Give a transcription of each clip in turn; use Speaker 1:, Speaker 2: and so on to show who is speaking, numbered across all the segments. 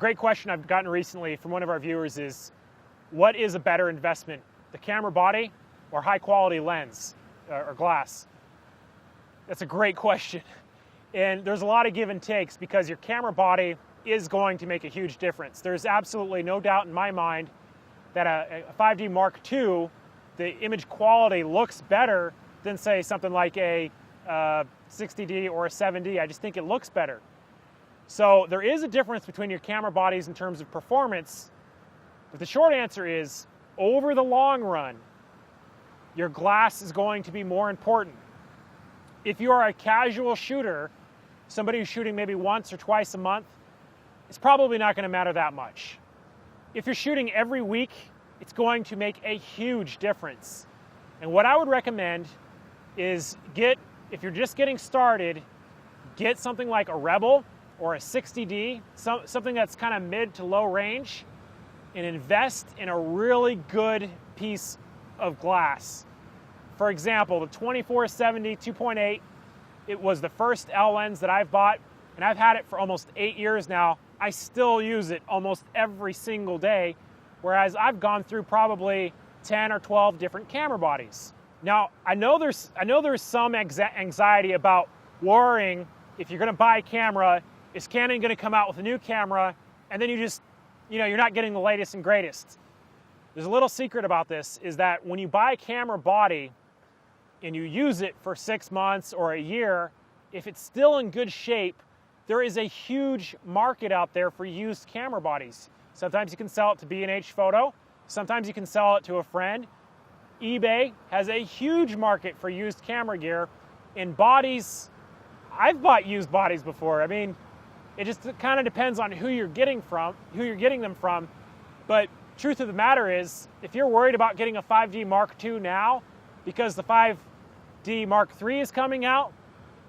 Speaker 1: great question I've gotten recently from one of our viewers is, what is a better investment, the camera body or high quality lens or glass? That's a great question. And there's a lot of give and takes because your camera body is going to make a huge difference. There's absolutely no doubt in my mind that a 5D Mark II, the image quality looks better than, say, something like a 60D or a 7D. I just think it looks better. So there is a difference between your camera bodies in terms of performance, but the short answer is, over the long run, your glass is going to be more important. If you are a casual shooter, somebody who's shooting maybe once or twice a month, it's probably not going to matter that much. If you're shooting every week, it's going to make a huge difference. And what I would recommend is if you're just getting started, get something like a Rebel or a 60D, something that's kind of mid to low range, and invest in a really good piece of glass. For example, the 2470 2.8, it was the first L lens that I've bought, and I've had it for almost 8 years now. I still use it almost every single day, whereas I've gone through probably 10 or 12 different camera bodies. Now, I know there's some anxiety about worrying if you're going to buy a camera, is Canon going to come out with a new camera, and then you're not getting the latest and greatest. There's a little secret about this, is that when you buy a camera body and you use it for 6 months or a year, if it's still in good shape, there is a huge market out there for used camera bodies. Sometimes you can sell it to B&H Photo, sometimes you can sell it to a friend. eBay has a huge market for used camera gear. In bodies, I've bought used bodies before. I mean, it just kind of depends on who you're getting them from. But truth of the matter is, if you're worried about getting a 5D Mark II now because the 5D Mark III is coming out,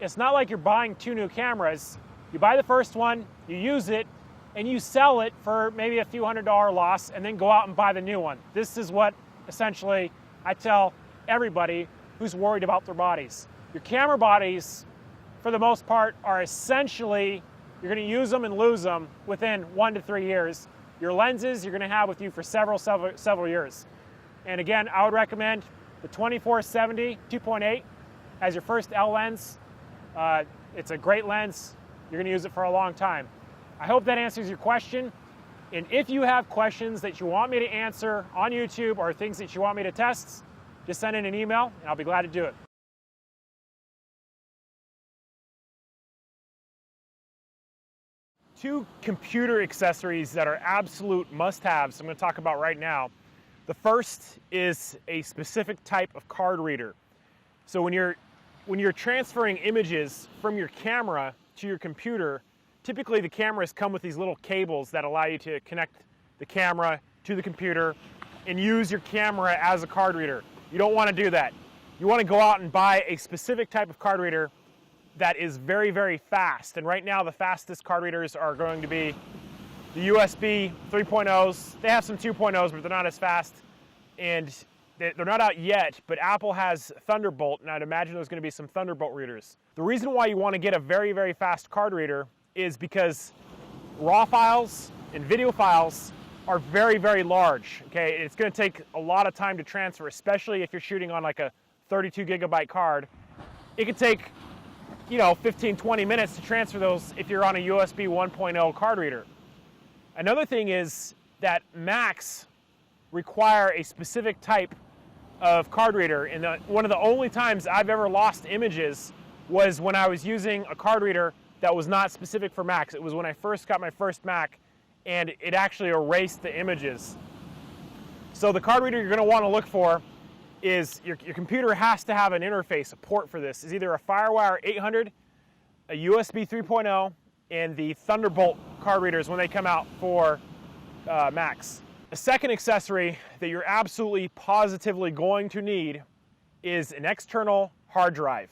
Speaker 1: it's not like you're buying 2 new cameras. You buy the first one, you use it, and you sell it for maybe a few $100 loss, and then go out and buy the new one. This is what essentially I tell everybody who's worried about their bodies. Your camera bodies, for the most part, are essentially, you're going to use them and lose them within 1 to 3 years. Your lenses you're going to have with you for several years. And again, I would recommend the 2470 2.8 as your first L lens. It's a great lens. You're going to use it for a long time. I hope that answers your question. And if you have questions that you want me to answer on YouTube or things that you want me to test, just send in an email and I'll be glad to do it. Two computer accessories that are absolute must-haves I'm going to talk about right now. The first is a specific type of card reader. So when you're transferring images from your camera to your computer, typically the cameras come with these little cables that allow you to connect the camera to the computer and use your camera as a card reader. You don't want to do that. You want to go out and buy a specific type of card reader that is very, very fast. And right now the fastest card readers are going to be the USB 3.0s. They have some 2.0s, but they're not as fast. And they're not out yet, but Apple has Thunderbolt, and I'd imagine there's going to be some Thunderbolt readers. The reason why you want to get a very, very fast card reader is because RAW files and video files are very, very large. Okay, it's going to take a lot of time to transfer, especially if you're shooting on like a 32 gigabyte card. It could take 15, 20 minutes to transfer those if you're on a USB 1.0 card reader. Another thing is that Macs require a specific type of card reader, and one of the only times I've ever lost images was when I was using a card reader that was not specific for Macs. It was when I first got my first Mac, and it actually erased the images. So the card reader you're going to want to look for is your computer has to have an interface, a port for this. It's either a FireWire 800, a USB 3.0, and the Thunderbolt card readers when they come out for Macs. The second accessory that you're absolutely positively going to need is an external hard drive.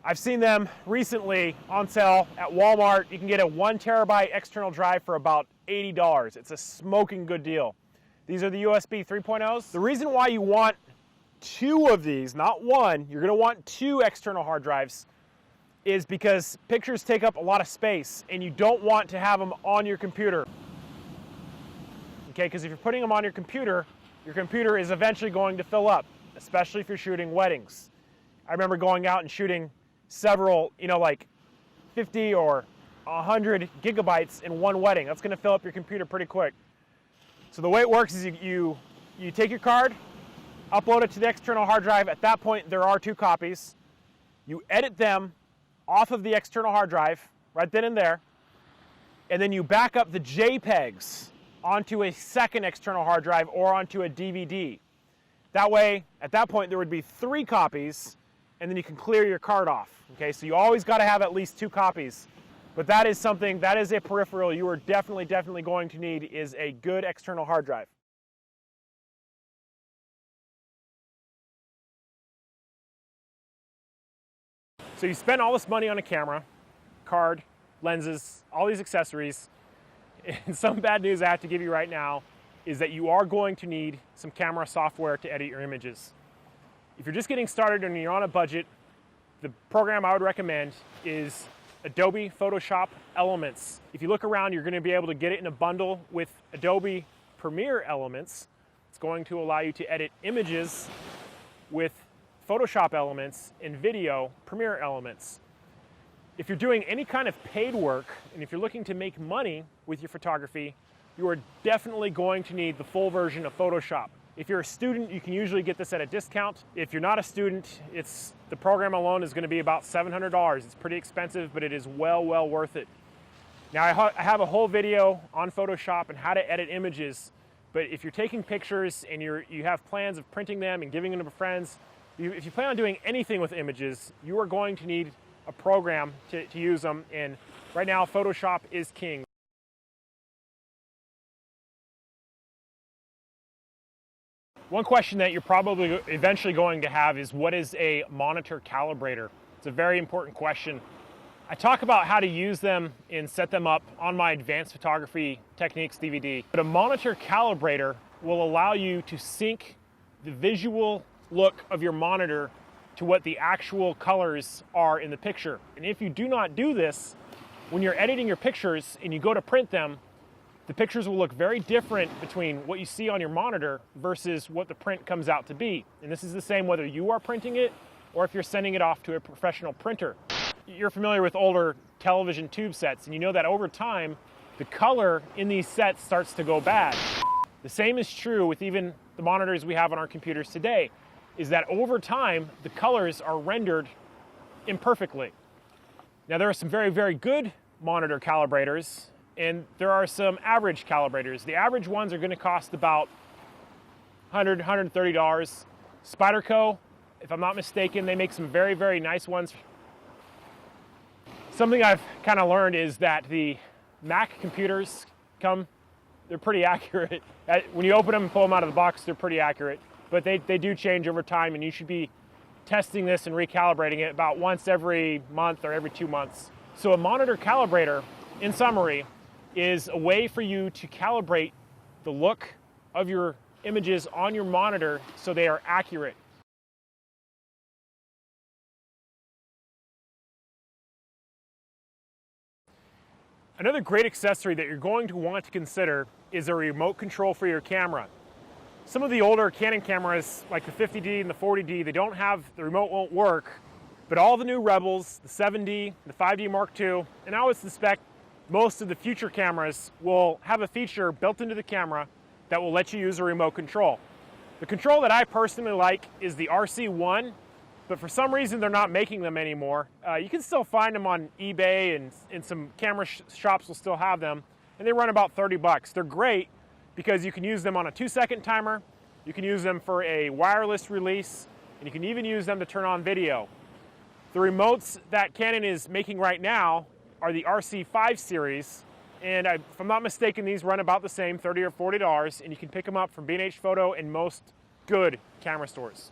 Speaker 1: I've seen them recently on sale at Walmart. You can get a 1 terabyte external drive for about $80. It's a smoking good deal. These are the USB 3.0s. The reason why you want 2 of these, not 1, you're going to want 2 external hard drives, is because pictures take up a lot of space and you don't want to have them on your computer. okay? Because if you're putting them on your computer is eventually going to fill up, especially if you're shooting weddings. I remember going out and shooting several, like 50 or 100 gigabytes in one wedding. That's going to fill up your computer pretty quick. So the way it works is you take your card, upload it to the external hard drive. At that point, there are 2 copies. You edit them off of the external hard drive, right then and there, and then you back up the JPEGs onto a second external hard drive or onto a DVD. That way, at that point, there would be 3 copies, and then you can clear your card off. Okay, so you always got to have at least 2 copies. But that is something, that is a peripheral you are definitely going to need, is a good external hard drive. So you spend all this money on a camera, card, lenses, all these accessories, and some bad news I have to give you right now is that you are going to need some camera software to edit your images. If you're just getting started and you're on a budget, the program I would recommend is Adobe Photoshop Elements. If you look around, you're going to be able to get it in a bundle with Adobe Premiere Elements. It's going to allow you to edit images with Photoshop Elements and video Premiere Elements. If you're doing any kind of paid work, and if you're looking to make money with your photography, you are definitely going to need the full version of Photoshop. If you're a student, you can usually get this at a discount. If you're not a student, the program alone is going to be about $700. It's pretty expensive, but it is well worth it. Now, I have a whole video on Photoshop and how to edit images, but if you're taking pictures and you have plans of printing them and giving them to friends, if you plan on doing anything with images, you are going to need a program to use them, and right now, Photoshop is king. One question that you're probably eventually going to have is, what is a monitor calibrator? It's a very important question. I talk about how to use them and set them up on my Advanced Photography Techniques DVD. But a monitor calibrator will allow you to sync the visual look of your monitor to what the actual colors are in the picture. And if you do not do this, when you're editing your pictures and you go to print them, the pictures will look very different between what you see on your monitor versus what the print comes out to be. And this is the same whether you are printing it or if you're sending it off to a professional printer. You're familiar with older television tube sets, and you know that over time, the color in these sets starts to go bad. The same is true with even the monitors we have on our computers today, is that over time, the colors are rendered imperfectly. Now, there are some very good monitor calibrators, and there are some average calibrators. The average ones are going to cost about $100, $130. Spyderco, if I'm not mistaken, they make some very nice ones. Something I've kind of learned is that the Mac computers they're pretty accurate. When you open them and pull them out of the box, they're pretty accurate. But they do change over time, and you should be testing this and recalibrating it about once every month or every 2 months. So a monitor calibrator, in summary, is a way for you to calibrate the look of your images on your monitor so they are accurate. Another great accessory that you're going to want to consider is a remote control for your camera. Some of the older Canon cameras, like the 50D and the 40D, the remote won't work, but all the new Rebels, the 7D, the 5D Mark II, and I would suspect most of the future cameras will have a feature built into the camera that will let you use a remote control. The control that I personally like is the RC1, but for some reason they're not making them anymore. You can still find them on eBay, and some camera shops will still have them, and they run about 30 bucks. They're great because you can use them on a 2-second timer, you can use them for a wireless release, and you can even use them to turn on video. The remotes that Canon is making right now are the RC5 series, and if I'm not mistaken, these run about the same, $30 or $40, and you can pick them up from B&H Photo and most good camera stores.